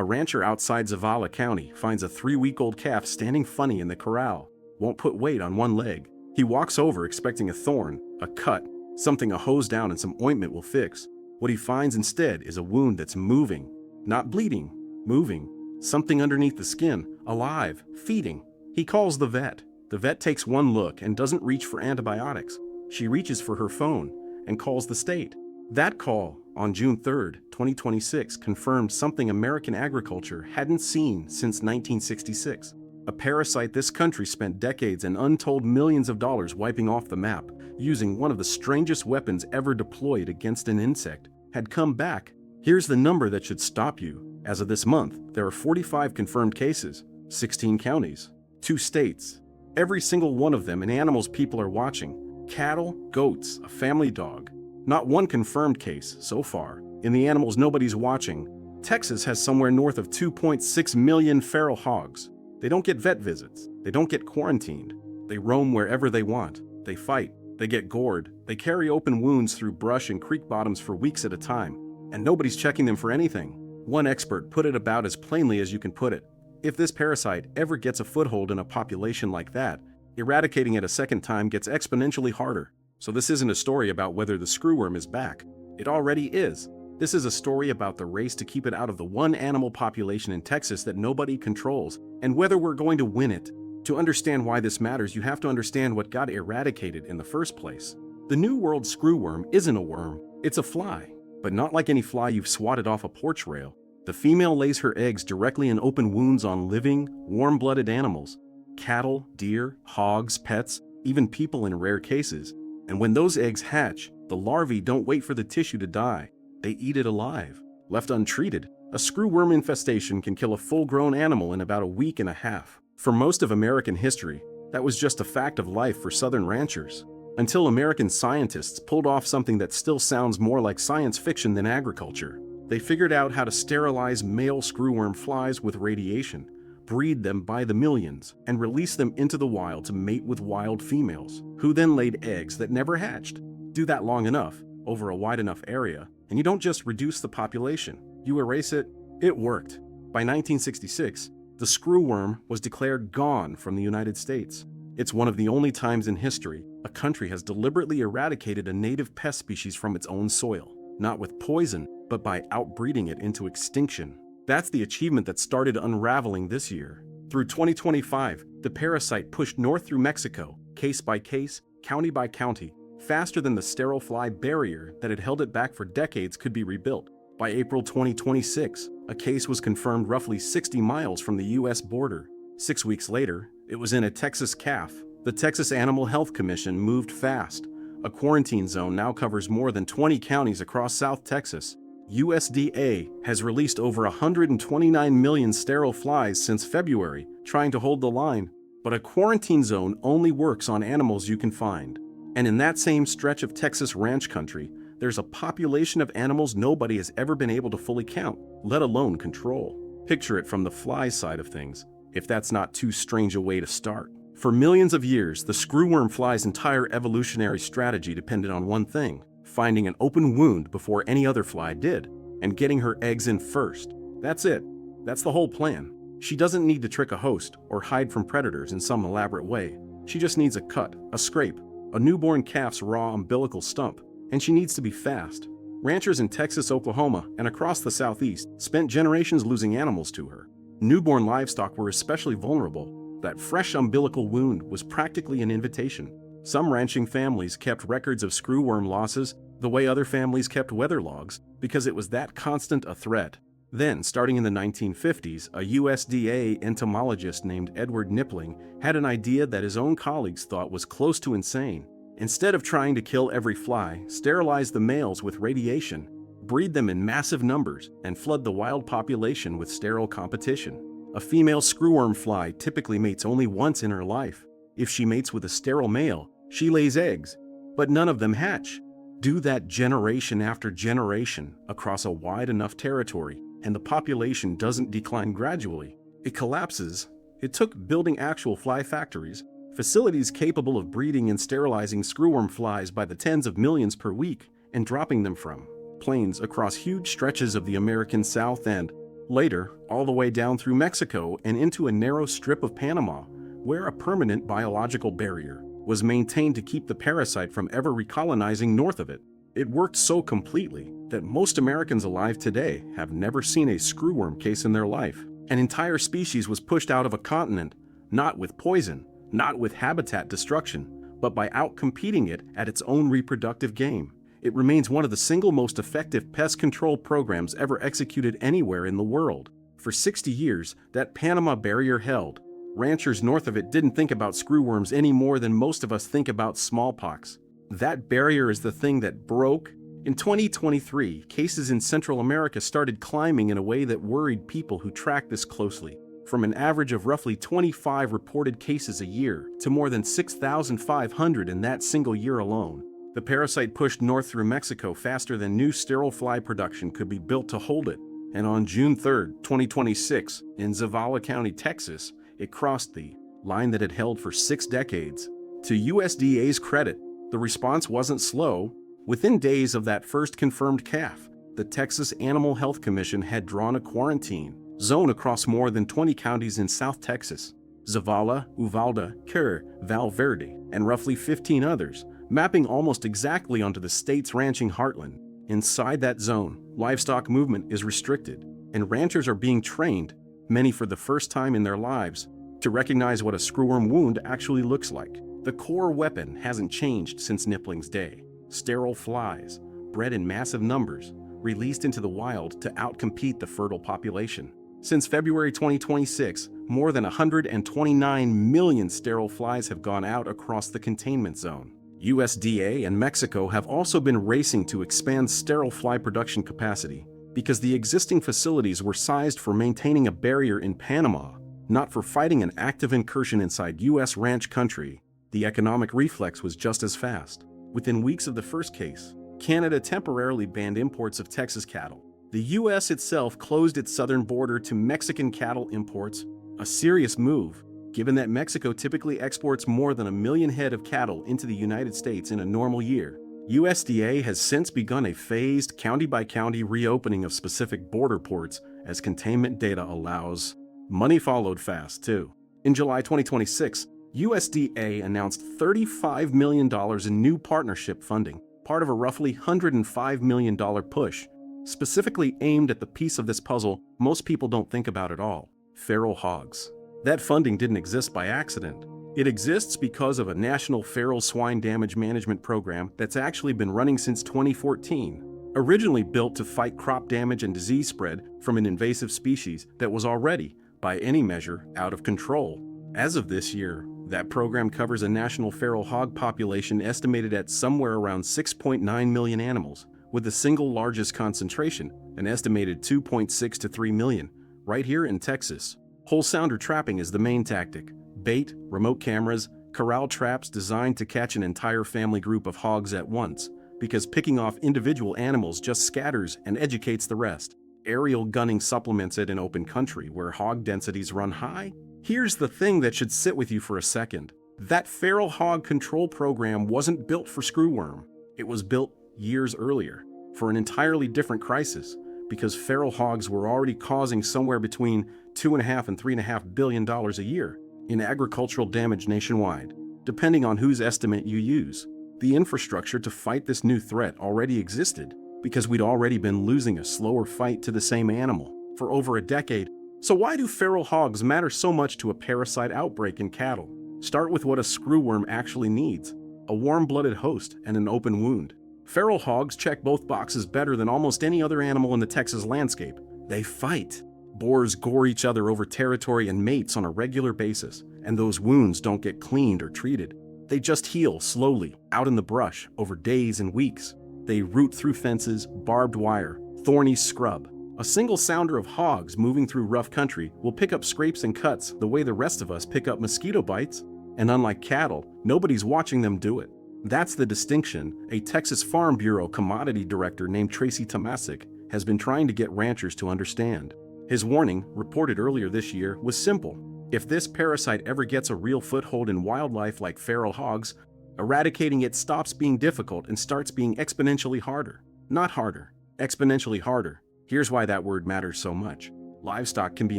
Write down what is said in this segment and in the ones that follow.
A rancher outside Zavala County finds a 3-week-old calf standing funny in the corral. Won't put weight on one leg. He walks over expecting a thorn, a cut, something a hose down and some ointment will fix. What he finds instead is a wound that's moving. Not bleeding, moving. Something underneath the skin, alive, feeding. He calls the vet. The vet takes one look and doesn't reach for antibiotics. She reaches for her phone and calls the state. That call, on June 3, 2026, confirmed something American agriculture hadn't seen since 1966. A parasite this country spent decades and untold millions of dollars wiping off the map, using one of the strangest weapons ever deployed against an insect, had come back. Here's the number that should stop you. As of this month, there are 45 confirmed cases, 16 counties, 2 states. Every single one of them in animals people are watching. Cattle, goats, a family dog. Not one confirmed case so far. In the animals nobody's watching, Texas has somewhere north of 2.6 million feral hogs. They don't get vet visits. They don't get quarantined. They roam wherever they want. They fight. They get gored. They carry open wounds through brush and creek bottoms for weeks at a time. And nobody's checking them for anything. One expert put it about as plainly as you can put it. If this parasite ever gets a foothold in a population like that, eradicating it a second time gets exponentially harder. So this isn't a story about whether the screwworm is back. It already is. This is a story about the race to keep it out of the one animal population in Texas that nobody controls, and whether we're going to win it. To understand why this matters, you have to understand what got eradicated in the first place. The New World screwworm isn't a worm, it's a fly. But not like any fly you've swatted off a porch rail. The female lays her eggs directly in open wounds on living, warm-blooded animals. Cattle, deer, hogs, pets, even people in rare cases. And when those eggs hatch, the larvae don't wait for the tissue to die. They eat it alive. Left untreated, a screwworm infestation can kill a full-grown animal in about a week and a half. For most of American history, that was just a fact of life for southern ranchers. Until American scientists pulled off something that still sounds more like science fiction than agriculture. They figured out how to sterilize male screwworm flies with radiation, breed them by the millions, and release them into the wild to mate with wild females, who then laid eggs that never hatched. Do that long enough, over a wide enough area, and you don't just reduce the population, you erase it. It worked. By 1966, the screwworm was declared gone from the United States. It's one of the only times in history a country has deliberately eradicated a native pest species from its own soil, not with poison, but by outbreeding it into extinction. That's the achievement that started unraveling this year. Through 2025, the parasite pushed north through Mexico, case by case, county by county, faster than the sterile fly barrier that had held it back for decades could be rebuilt. By April 2026, a case was confirmed roughly 60 miles from the US border. 6 weeks later, it was in a Texas calf. The Texas Animal Health Commission moved fast. A quarantine zone now covers more than 20 counties across South Texas. USDA has released over 129 million sterile flies since February, trying to hold the line. But a quarantine zone only works on animals you can find. And in that same stretch of Texas ranch country, there's a population of animals nobody has ever been able to fully count, let alone control. Picture it from the fly side of things, if that's not too strange a way to start. For millions of years, the screwworm fly's entire evolutionary strategy depended on one thing: finding an open wound before any other fly did, and getting her eggs in first. That's it. That's the whole plan. She doesn't need to trick a host or hide from predators in some elaborate way. She just needs a cut, a scrape, a newborn calf's raw umbilical stump, and she needs to be fast. Ranchers in Texas, Oklahoma, and across the Southeast spent generations losing animals to her. Newborn livestock were especially vulnerable. That fresh umbilical wound was practically an invitation. Some ranching families kept records of screwworm losses the way other families kept weather logs, because it was that constant a threat. Then, starting in the 1950s, a USDA entomologist named Edward Nippling had an idea that his own colleagues thought was close to insane. Instead of trying to kill every fly, sterilize the males with radiation, breed them in massive numbers, and flood the wild population with sterile competition. A female screwworm fly typically mates only once in her life. If she mates with a sterile male, she lays eggs, but none of them hatch. Do that generation after generation across a wide enough territory, and the population doesn't decline gradually. It collapses. It took building actual fly factories, facilities capable of breeding and sterilizing screwworm flies by the tens of millions per week, and dropping them from planes across huge stretches of the American South and Later, all the way down through Mexico and into a narrow strip of Panama, where a permanent biological barrier was maintained to keep the parasite from ever recolonizing north of it. It worked so completely that most Americans alive today have never seen a screwworm case in their life. An entire species was pushed out of a continent, not with poison, not with habitat destruction, but by outcompeting it at its own reproductive game. It remains one of the single most effective pest control programs ever executed anywhere in the world. For 60 years, that Panama barrier held. Ranchers north of it didn't think about screwworms any more than most of us think about smallpox. That barrier is the thing that broke. In 2023, cases in Central America started climbing in a way that worried people who track this closely. From an average of roughly 25 reported cases a year to more than 6,500 in that single year alone. The parasite pushed north through Mexico faster than new sterile fly production could be built to hold it. And on June 3, 2026, in Zavala County, Texas, it crossed the line that had held for 6 decades. To USDA's credit, the response wasn't slow. Within days of that first confirmed calf, the Texas Animal Health Commission had drawn a quarantine zone across more than 20 counties in South Texas, Zavala, Uvalde, Kerr, Val Verde, and roughly 15 others, mapping almost exactly onto the state's ranching heartland. Inside that zone, livestock movement is restricted, and ranchers are being trained, many for the first time in their lives, to recognize what a screwworm wound actually looks like. The core weapon hasn't changed since Knipling's day. Sterile flies, bred in massive numbers, released into the wild to outcompete the fertile population. Since February 2026, more than 129 million sterile flies have gone out across the containment zone. USDA and Mexico have also been racing to expand sterile fly production capacity because the existing facilities were sized for maintaining a barrier in Panama, not for fighting an active incursion inside U.S. ranch country. The economic reflex was just as fast. Within weeks of the first case, Canada temporarily banned imports of Texas cattle. The U.S. itself closed its southern border to Mexican cattle imports, a serious move, given that Mexico typically exports more than 1 million head of cattle into the United States in a normal year. USDA has since begun a phased county-by-county reopening of specific border ports as containment data allows. Money followed fast, too. In July 2026, USDA announced $35 million in new partnership funding, part of a roughly $105 million push, specifically aimed at the piece of this puzzle most people don't think about at all: feral hogs. That funding didn't exist by accident. It exists because of a national feral swine damage management program that's actually been running since 2014. Originally built to fight crop damage and disease spread from an invasive species that was already, by any measure, out of control. As of this year, that program covers a national feral hog population estimated at somewhere around 6.9 million animals, with the single largest concentration, an estimated 2.6 to 3 million, right here in Texas. Whole sounder trapping is the main tactic. Bait, remote cameras, corral traps designed to catch an entire family group of hogs at once, because picking off individual animals just scatters and educates the rest. Aerial gunning supplements it in open country where hog densities run high. Here's the thing that should sit with you for a second. That feral hog control program wasn't built for screwworm. It was built years earlier for an entirely different crisis, because feral hogs were already causing somewhere between $2.5 and $3.5 billion a year in agricultural damage nationwide, depending on whose estimate you use. The infrastructure to fight this new threat already existed, because we'd already been losing a slower fight to the same animal for over a decade. So why do feral hogs matter so much to a parasite outbreak in cattle? Start with what a screwworm actually needs: a warm-blooded host and an open wound. Feral hogs check both boxes better than almost any other animal in the Texas landscape. They fight. Boars gore each other over territory and mates on a regular basis, and those wounds don't get cleaned or treated. They just heal slowly, out in the brush, over days and weeks. They root through fences, barbed wire, thorny scrub. A single sounder of hogs moving through rough country will pick up scrapes and cuts the way the rest of us pick up mosquito bites, and unlike cattle, nobody's watching them do it. That's the distinction a Texas Farm Bureau commodity director named Tracy Tomasic has been trying to get ranchers to understand. His warning, reported earlier this year, was simple. If this parasite ever gets a real foothold in wildlife like feral hogs, eradicating it stops being difficult and starts being exponentially harder. Not harder, exponentially harder. Here's why that word matters so much. Livestock can be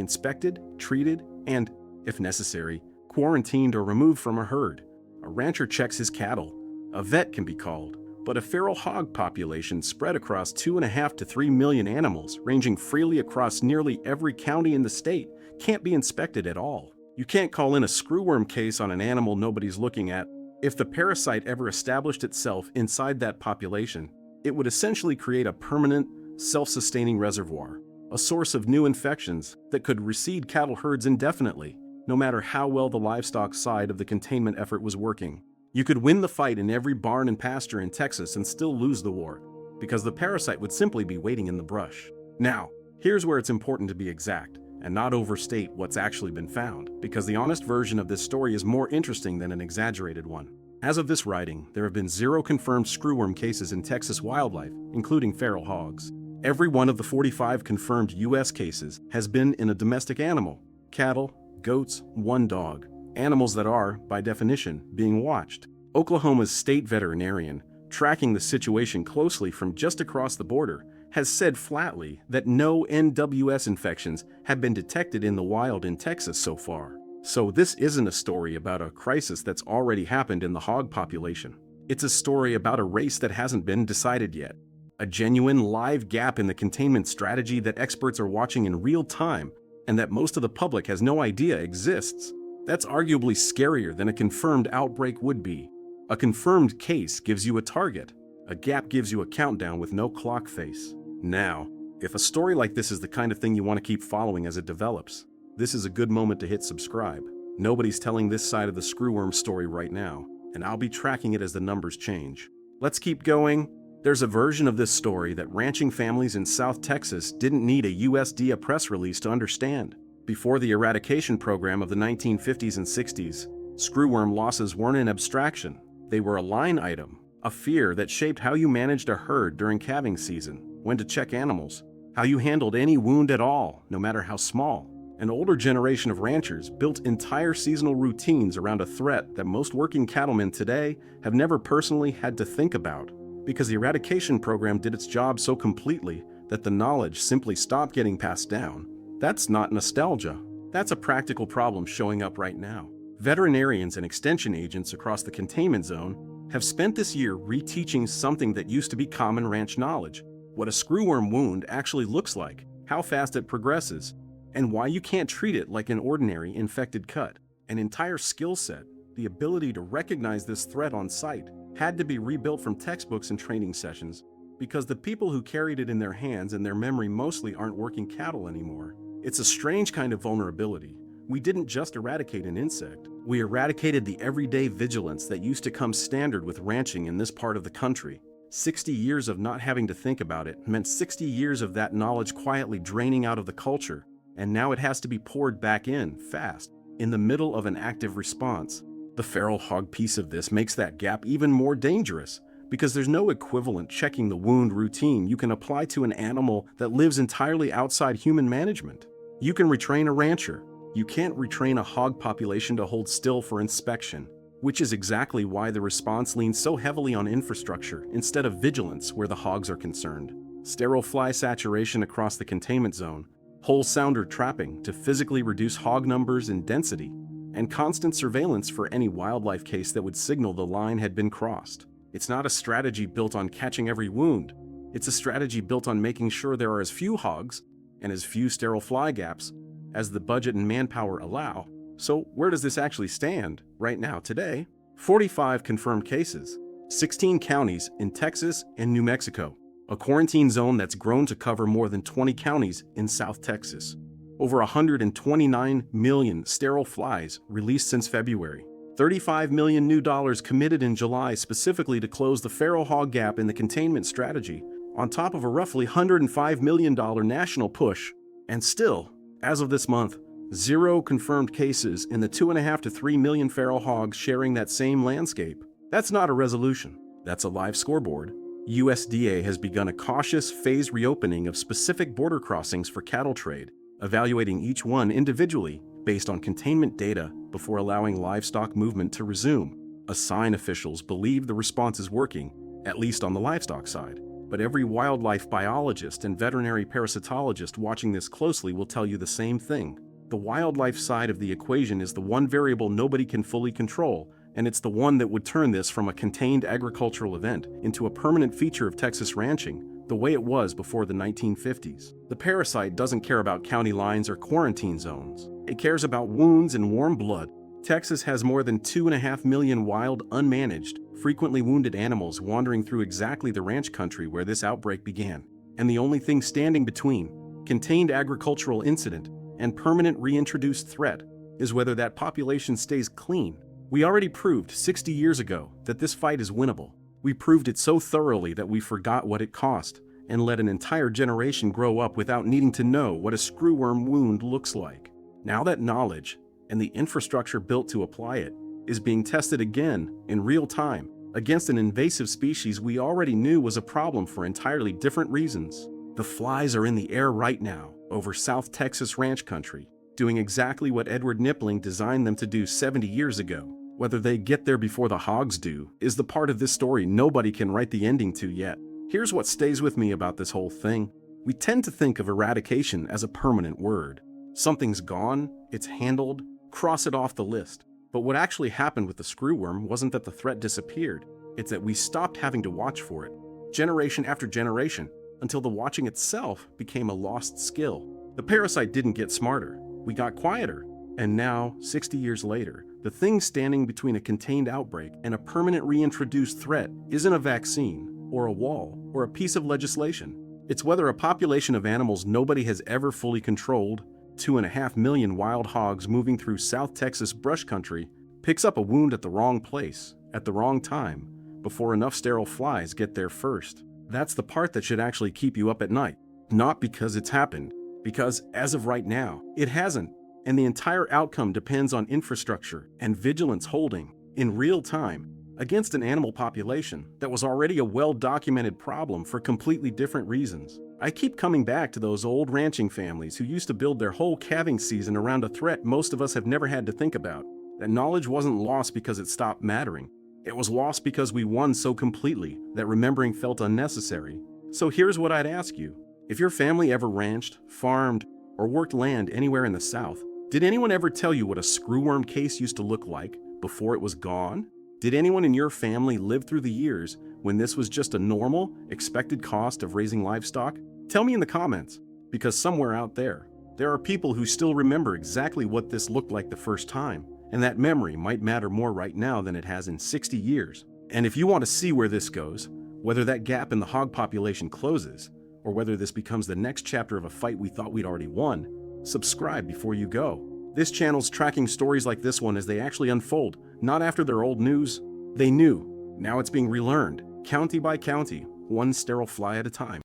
inspected, treated, and, if necessary, quarantined or removed from a herd. A rancher checks his cattle. A vet can be called. But a feral hog population spread across 2.5 to 3 million animals, ranging freely across nearly every county in the state, can't be inspected at all. You can't call in a screwworm case on an animal nobody's looking at. If the parasite ever established itself inside that population, it would essentially create a permanent, self-sustaining reservoir, a source of new infections that could reseed cattle herds indefinitely, no matter how well the livestock side of the containment effort was working. You could win the fight in every barn and pasture in Texas and still lose the war, because the parasite would simply be waiting in the brush. Now, here's where it's important to be exact and not overstate what's actually been found, because the honest version of this story is more interesting than an exaggerated one. As of this writing, there have been 0 confirmed screwworm cases in Texas wildlife, including feral hogs. Every one of the 45 confirmed U.S. cases has been in a domestic animal: cattle, goats, 1 dog. Animals that are, by definition, being watched. Oklahoma's state veterinarian, tracking the situation closely from just across the border, has said flatly that no NWS infections have been detected in the wild in Texas so far. So this isn't a story about a crisis that's already happened in the hog population. It's a story about a race that hasn't been decided yet. A genuine live gap in the containment strategy that experts are watching in real time and that most of the public has no idea exists. That's arguably scarier than a confirmed outbreak would be. A confirmed case gives you a target. A gap gives you a countdown with no clock face. Now, if a story like this is the kind of thing you want to keep following as it develops, this is a good moment to hit subscribe. Nobody's telling this side of the screwworm story right now, and I'll be tracking it as the numbers change. Let's keep going. There's a version of this story that ranching families in South Texas didn't need a USDA press release to understand. Before the eradication program of the 1950s and 60s, screwworm losses weren't an abstraction. They were a line item, a fear that shaped how you managed a herd during calving season, when to check animals, how you handled any wound at all, no matter how small. An older generation of ranchers built entire seasonal routines around a threat that most working cattlemen today have never personally had to think about, because the eradication program did its job so completely that the knowledge simply stopped getting passed down. That's not nostalgia. That's a practical problem showing up right now. Veterinarians and extension agents across the containment zone have spent this year reteaching something that used to be common ranch knowledge: what a screwworm wound actually looks like, how fast it progresses, and why you can't treat it like an ordinary infected cut. An entire skill set, the ability to recognize this threat on site, had to be rebuilt from textbooks and training sessions, because the people who carried it in their hands and their memory mostly aren't working cattle anymore. It's a strange kind of vulnerability. We didn't just eradicate an insect. We eradicated the everyday vigilance that used to come standard with ranching in this part of the country. 60 years of not having to think about it meant 60 years of that knowledge quietly draining out of the culture, and now it has to be poured back in, fast, in the middle of an active response. The feral hog piece of this makes that gap even more dangerous, because there's no equivalent checking the wound routine you can apply to an animal that lives entirely outside human management. You can retrain a rancher. You can't retrain a hog population to hold still for inspection, which is exactly why the response leans so heavily on infrastructure instead of vigilance where the hogs are concerned. Sterile fly saturation across the containment zone, whole sounder trapping to physically reduce hog numbers and density, and constant surveillance for any wildlife case that would signal the line had been crossed. It's not a strategy built on catching every wound. It's a strategy built on making sure there are as few hogs and as few sterile fly gaps as the budget and manpower allow. So where does this actually stand right now today? 45 confirmed cases, 16 counties in Texas and New Mexico, a quarantine zone that's grown to cover more than 20 counties in South Texas. Over 129 million sterile flies released since February. $35 million new dollars committed in July specifically to close the feral hog gap in the containment strategy, on top of a roughly $105 million national push. And still, as of this month, 0 confirmed cases in the 2.5 to 3 million feral hogs sharing that same landscape. That's not a resolution. That's a live scoreboard. USDA has begun a cautious, phased reopening of specific border crossings for cattle trade, evaluating each one individually based on containment data before allowing livestock movement to resume. A sign officials believe the response is working, at least on the livestock side. but every wildlife biologist and veterinary parasitologist watching this closely will tell you the same thing. The wildlife side of the equation is the one variable nobody can fully control, and it's the one that would turn this from a contained agricultural event into a permanent feature of Texas ranching, the way it was before the 1950s. The parasite doesn't care about county lines or quarantine zones. It cares about wounds and warm blood. Texas has more than 2.5 million wild, unmanaged, frequently wounded animals wandering through exactly the ranch country where this outbreak began. And the only thing standing between contained agricultural incident and permanent reintroduced threat is whether that population stays clean. We already proved 60 years ago that this fight is winnable. We proved it so thoroughly that we forgot what it cost and let an entire generation grow up without needing to know what a screwworm wound looks like. Now that knowledge and the infrastructure built to apply it is being tested again in real time against an invasive species we already knew was a problem for entirely different reasons. The flies are in the air right now over South Texas ranch country, doing exactly what Edward Nippling designed them to do 70 years ago. Whether they get there before the hogs do is the part of this story nobody can write the ending to yet. Here's what stays with me about this whole thing. We tend to think of eradication as a permanent word. Something's gone, it's handled, cross it off the list. But what actually happened with the screwworm wasn't that the threat disappeared, it's that we stopped having to watch for it, generation after generation, until the watching itself became a lost skill. The parasite didn't get smarter, we got quieter. And now, 60 years later, the thing standing between a contained outbreak and a permanent reintroduced threat isn't a vaccine, or a wall, or a piece of legislation. It's whether a population of animals nobody has ever fully controlled, 2.5 million wild hogs moving through South Texas brush country, picks up a wound at the wrong place, at the wrong time, before enough sterile flies get there first. That's the part that should actually keep you up at night. Not because it's happened, because as of right now, it hasn't. And the entire outcome depends on infrastructure and vigilance holding, in real time, against an animal population that was already a well-documented problem for completely different reasons. I keep coming back to those old ranching families who used to build their whole calving season around a threat most of us have never had to think about. That knowledge wasn't lost because it stopped mattering. It was lost because we won so completely that remembering felt unnecessary. So here's what I'd ask you. If your family ever ranched, farmed, or worked land anywhere in the South, did anyone ever tell you what a screwworm case used to look like before it was gone? Did anyone in your family live through the years when this was just a normal, expected cost of raising livestock? Tell me in the comments, because somewhere out there are people who still remember exactly what this looked like the first time, and that memory might matter more right now than it has in 60 years. And if you want to see where this goes, whether that gap in the hog population closes, or whether this becomes the next chapter of a fight we thought we'd already won, subscribe before you go. This channel's tracking stories like this one as they actually unfold, not after they're old news. They knew. Now it's being relearned, county by county, one sterile fly at a time.